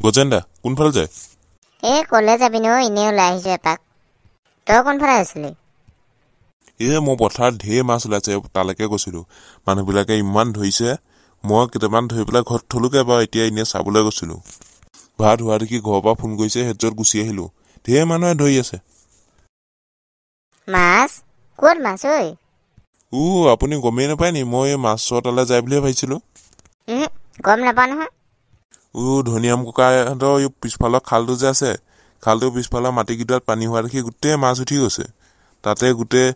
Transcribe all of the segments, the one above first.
গজেন্দা কোনফালে যায়? কলে যাবি নো এনেই ওলাই আহিছো এপাক। তই কোনফালে আছিলি? মই পথাৰত ঢেৰ মাছ ওলাইছে তালৈকে গৈছিলো। মানুহবিলাকে ইমান ধৰিছে, মই কেইটামান ধৰি পেলাই ঘৰত থলোগে বাৰু। এতিয়া এনেই চাবলৈ গৈছিলো। ভাত হোৱা দেখি ঘৰৰ পৰা ফোন কৰিছে, সেইটোত গুচি আহিলো। ঢেৰ মানুহে ধৰি আছে। মাছ? ক'ত মাছ ঐ? আপুনি গমেই নাপায় নি? মই মাছৰ তালৈ যায় বুলিহে ভাবিছিলো। গম নাপাওঁ নহয়। ধনিৰাম ককাহঁতৰ পিছফালৰ খালটো যে আছে, খালটোৰ পিছফালৰ মাটিকেইটাত পানী হোৱা দেখি গোটেই মাছ উঠি গৈছে। তাতে গোটেই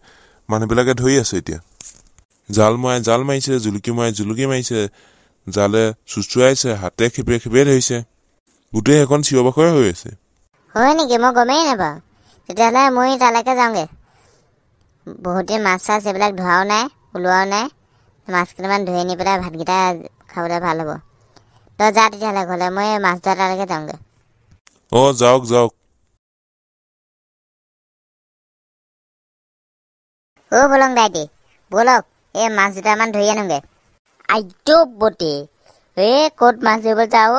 মানুহবিলাকে ধৰি আছে এতিয়া। জাল মাৰিছে, জুলুকি মাৰিছে, জালে চুচুৱাইছে, হাতে খেপিয়াই ধৰিছে। গোটেই সেইখন চিঞৰ বাখৰে হৈ আছে। হয় নেকি? মই গমেই নাপাওঁ। তেতিয়াহ'লে মই তালৈকে যাওঁগে। বহুত দিন মাছ চাছ এইবিলাক ধৰাও নাই, ওলোৱাও নাই। মাছ কেইটামান ধৰি নি পেলাই ভাতকেইটা খাবলৈ ভাল হ'ব। তই যা তেতিয়াহ'লে ঘৰলে, মই মাছ ধৰা তালৈকে যাওঁগে। যাওক। বলং দাইটি, বলক মাছ দুটামান ধৰি আনোগে। আইটো বটি, ক'ত মাছ ধৰিব যাও?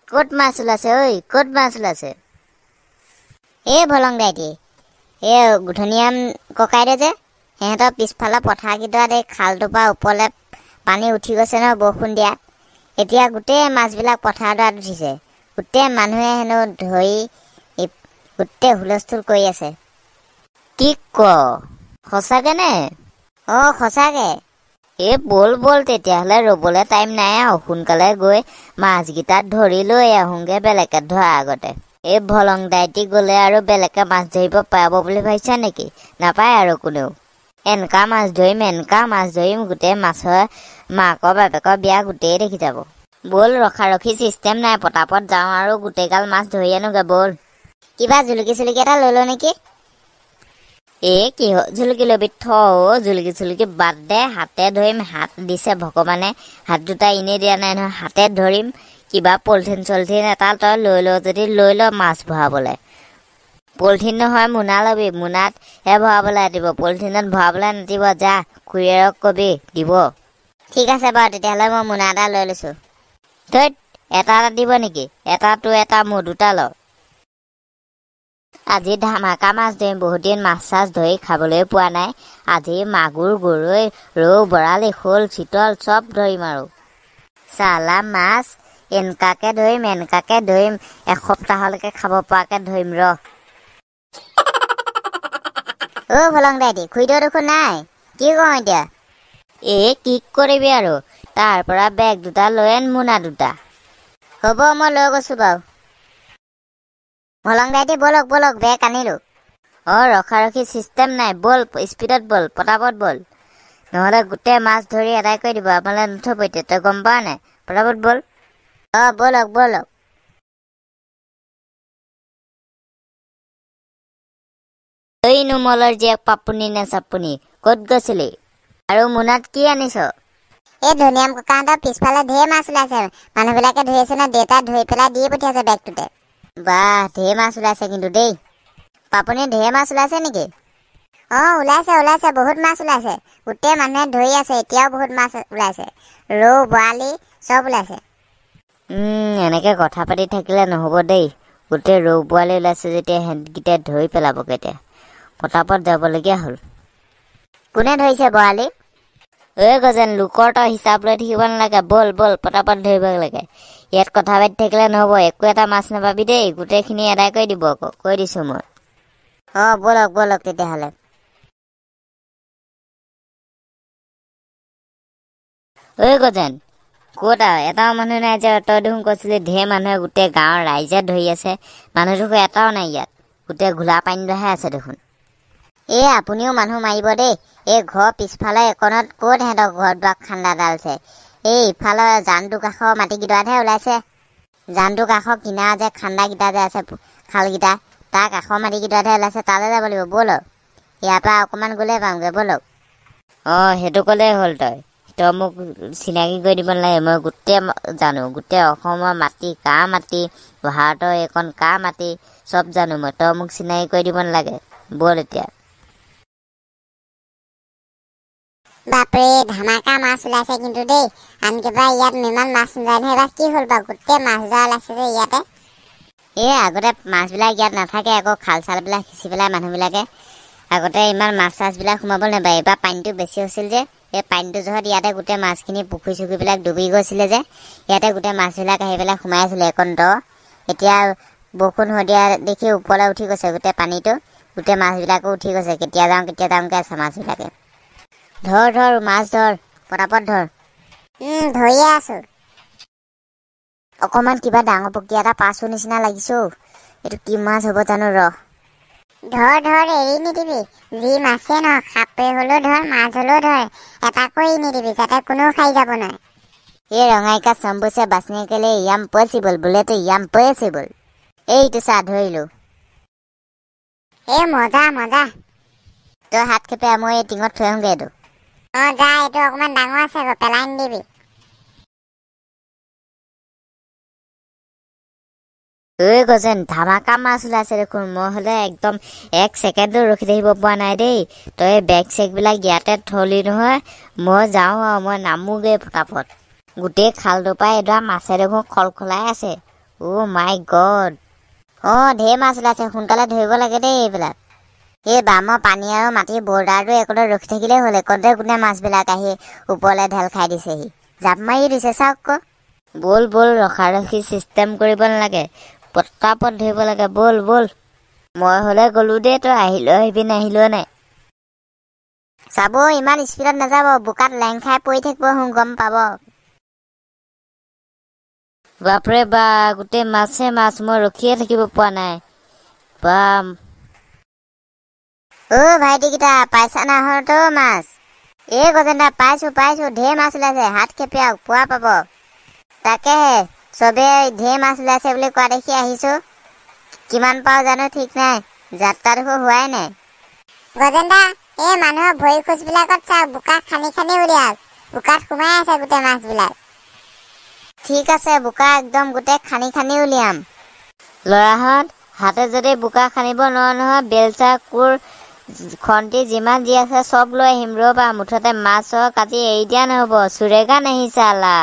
ক'ত মাছ ওলাইছে ঐ? ক'ত মাছ ওলাইছে? ভলং দাইটি, ধনিৰাম ককাইদেউ যে, সিহঁতৰ পিছফালৰ পথাৰকেইটাত এই খালটোৰ পৰা ওপৰলৈ পানী উঠি গৈছে ন বৰষুণ দিয়া। এতিয়া গোটেই মাছবিলাক পথাৰত উঠিছে। গোটেই মানুহে হেনো ধৰি গোটেই হুলস্থুল কৰি আছে। কি ক? সঁচাকে নে? সঁচাকে। বল তেতিয়াহ'লে, ৰ'বলৈ টাইম নাই আৰু। সোনকালে গৈ মাছকেইটাত ধৰি লৈ আহোঁগে বেলেগে ধৰা আগতে। ভলং দাইটি গ'লে আৰু বেলেগে মাছ ধৰিব পাব বুলি ভাবিছা নেকি? নাপায় আৰু কোনেও। এনেকা মাছ ধৰিম গোটেই মাছৰ মাকৰ বাপেকৰ বিয়া গোটেই দেখি যাব। বল, ৰখি চিষ্টেম নাই, পটাপট যাওঁ আৰু গোটেইগাল মাছ ধৰি আনোগে বল। কিবা জুলুকি চুলুকি এটা লৈ ল নেকি? কিহ জুলুকি লবি? জুলুকি বাদ দে, হাতে ধৰিম। হাত দিছে ভগৱানে, হাত দুটা এনেই দিয়া নাই নহয়। হাতে ধৰিম। কিবা পলিথিন চলিথিন এটা তই লৈ ল যদি লৈ ল মাছ ভৰাবলৈ। পলিথিন নহয়, মোনা ল'বি। মোনাত ভৰাবলৈ দিব, পলিথিনত ভৰাবলৈ নাতিব। যা খুৰীয়েৰক কবি দিব। ঠিক আছে বাৰু, তেতিয়াহ'লে মই মোনা এটা লৈ লৈছোঁ। এটা দিব নেকি? এটা তোৰ, এটা মোৰ, দুটা ল। আজি ধামাকা মাছ ধৰিম। বহুত দিন মাছ চাছ ধৰি খাবলৈ পোৱা নাই। আজি মাগুৰ, গৰৈ, ৰৌ, বৰালি, শ'ল, চিতল চব ধৰিম আৰু। চালা মাছ এনেকাকে ধৰিম, এসপ্তাহলৈকে খাব পৰাকে ধৰিম ৰ। ভলং দাইটি, খুৰীদেউ দেখোন নাই, কি কৰোঁ এতিয়া? কি কৰিবি আৰু, তাৰ পৰা বেগ দুটা লৈ আন, মোনা দুটা। হ'ব, মই লৈ গৈছোঁ বাৰু। ভলং দাইটি বলক, বেগ আনিলোঁ। ৰখি চিষ্টেম নাই, বল স্পীডত বল, পটাপট বল। নহ'লে গোটেই মাছ ধৰি আদায় কৰি দিব। আপোনালোকে নথব এতিয়া, তই গম পাৱ নাই? পটাপট বল। বলক। নুমলৰ জীয়েক পাপুনি নে চাপুনি, ক'ত গৈছিলি? আৰু মোনাত কি আনিছ? ধনিৰাম ককাহঁতৰ পিছফালে ঢেৰ মাছ ওলাইছে। মানুহবিলাকে ধৰি আছে ন, দেউতাই ধৰি পেলাই দি পঠিয়াইছে বেগটোতে। বাহ, ঢেৰ মাছ ওলাইছে কিন্তু দেই। পাপুনি, ঢেৰ মাছ ওলাইছে নেকি? ওলাইছে, বহুত মাছ ওলাইছে। গোটেই মানুহে ধৰি আছে, এতিয়াও বহুত মাছ ওলাইছে। ৰৌ, বৰালি চব ওলাইছে। এনেকে কথা পাতি থাকিলে নহ'ব দেই। গোটেই ৰৌ বৰালি ওলাইছে যেতিয়া সিহঁতকেইটাই ধৰি পেলাবগৈ এতিয়া। পটাপট যাবলগীয়া হ'ল। কোনে ধৰিছে বৰালি? গজেন, লোকৰ তই হিচাপ লৈ থাকিব নালাগে। বল, পটাপট ধৰিব লাগে। ইয়াত কথা পাতি থাকিলে নহ'ব। একো এটা মাছ নাপাবি দেই। গোটেইখিনি আদায় কৰি দিব আকৌ, কৈ দিছোঁ মই। বলক তেতিয়াহ'লে। গজেন, ক'ত আৰু? এটাও মানুহ নাই যে? তই দেখোন কৈছিলি ঢেৰ মানুহে, গোটেই গাঁৱৰ ৰাইজে ধৰি আছে। মানুহ দেখোন এটাও নাই ইয়াত। গোটেই ঘোলা পানীহে আছে দেখোন। আপুনিও মানুহ মাৰিব দেই। ঘৰৰ পিছফালে একণত ক'ত সিহঁতৰ ঘৰত বা খান্দাডাল আছে? ইফালৰ জানটো কাষৰ মাটিকেইটাতহে ওলাইছে। জানটো কাষৰ কিনাৰ যে খান্দাকেইটা যে আছে, খালকেইটা, তাৰ কাষৰ মাটিকেইটাতহে ওলাইছে। তালৈ যাব লাগিব, বলক। ইয়াৰ পৰা অকণমান গ'লে পামগৈ, বলক। সেইটো ক'লেই হ'ল। তই মোক চিনাকি কৰি দিব নালাগে। মই গোটেই জানো, গোটেই অসমৰ মাটি, কাৰ মাটি, ভাৰতৰ এইখন কাৰ মাটি, চব জানো মই। তই মোক চিনাকি কৰি দিব নালাগে, বল এতিয়া। বাপৰে, ধামাকা মাছ ওলাইছে কিন্তু দেই। আনকেইবাৰ ইয়াত ইমান মাছ নোলায় নহয়। এইবাৰ কি হ'ল বাৰু? গোটেই মাছ ধৰা ওলাইছে যে ইয়াতে। আগতে মাছবিলাক ইয়াত নাথাকে আকৌ খাল চালবিলাক সিঁচি পেলাই মানুহবিলাকে আগতে ইমান মাছ চাছবিলাক সোমাব নাপায় এইবাৰ পানীটো বেছি হৈছিল যে এই পানীটো জহত ইয়াতে গোটেই মাছখিনি পুখুৰী চুখুৰীবিলাক ডুবি গৈছিলে যে ইয়াতে গোটেই মাছবিলাক আহি পেলাই সোমাই আছিলে একণ দ এতিয়া বৰষুণ হৈ দিয়া দেখি ওপৰলৈ উঠি গৈছে গোটেই পানীটো গোটেই মাছবিলাকো উঠি গৈছে কেতিয়া যাওঁকৈ আছে মাছবিলাকে ধৰ মাছ ধৰ পটাপট ধৰ ধৰিয়ে আছো অকণমান কিবা ডাঙৰ প্ৰক্ৰিয়া এটা পাছো নিচিনা লাগিছো এইটো কি মাছ হ'ব জানো ধৰ এৰি নিদিবি যি মাছে নহওক সাপে হ'লেও ধৰ মাছ হ'লেও ধৰ এটাকো এৰি নিদিবি যাতে কোনেও খাই যাব নোৱাৰে ये रंगाई का शंभू से बचने के लिए इम्पॉसिबल बोले तो इम्पॉसिबल এইটো চা ধৰিলো মজা তই হাত খেপে মই এই টিঙত থৈ আহোঁগৈ এইটো যা এইটো অকণমান ডাঙৰ আছে আকৌ পেলাই নিদিবি গজেন ধামাকা মাছ ওলাইছে দেখোন মই হ'লে একদম 1 ছেকেণ্ডো ৰখি থাকিব পৰা নাই দেই তই বেগ চেগবিলাক ইয়াতে থলি নহয় মই যাওঁ আৰু মই নামোগৈ ফটাফট গোটেই খালটোৰ পৰা এডৰা মাছে দেখোন খলখলাই আছে মাই গড ঢেৰ মাছ ওলাইছে সোনকালে ধৰিব লাগে দেই এইবিলাক এই বামৰ পানী আৰু মাটিৰ বৰ্ডাৰটো একোতে ৰখি থাকিলেই হ'ল একোতে গোটেই মাছবিলাক আহি ওপৰলৈ ঢেল খাই দিছেহি জাপ মাৰি দিছে চাওক আকৌ বল ৰখি চিষ্টেম কৰিব নালাগে পটাপট ধৰিব লাগে বল মই হ'লে গ'লো দেই তই আহিবি নাহিলেও নাই চাব ইমান স্পীডত নাযাব বোকাত লেং খাই পৰি থাকিব গম পাব বাপৰে বা গোটেই মাছে মাছ মই ৰখিয়ে থাকিব পৰা নাই ভাইটিকেইটা পাইছা নাহতো মাছ গজেন্দা পাইছো ঢেৰ মাছ ওলাইছে হাত খেপিয়াওক পোৱা পাব তাকেহে চবে ঢেৰ মাছ ওলাইছে বুলি কোৱা দেখি আহিছো কিমান পাওঁ জানো ঠিক নাই যাত্ৰা দেখো হোৱাই নাই গজেন্দা মানুহৰ ভৰি খোজবিলাকত চাওক বোকা খানি উলিয়াওক বোকাত সোমাই আছে গোটেই মাছবিলাক ঠিক আছে বোকা একদম গোটেই খানি উলিয়াম ল'ৰাহঁত হাতে যদি বোকা খানিব নোৱাৰো নহয় বেলচা কোৰ খন্তি যিমান যি আছে চব লৈ আহিম ৰ'বা মুঠতে মাছ হওক আজি এৰি দিয়া নহ'ব চুৰেগা নাহি চালা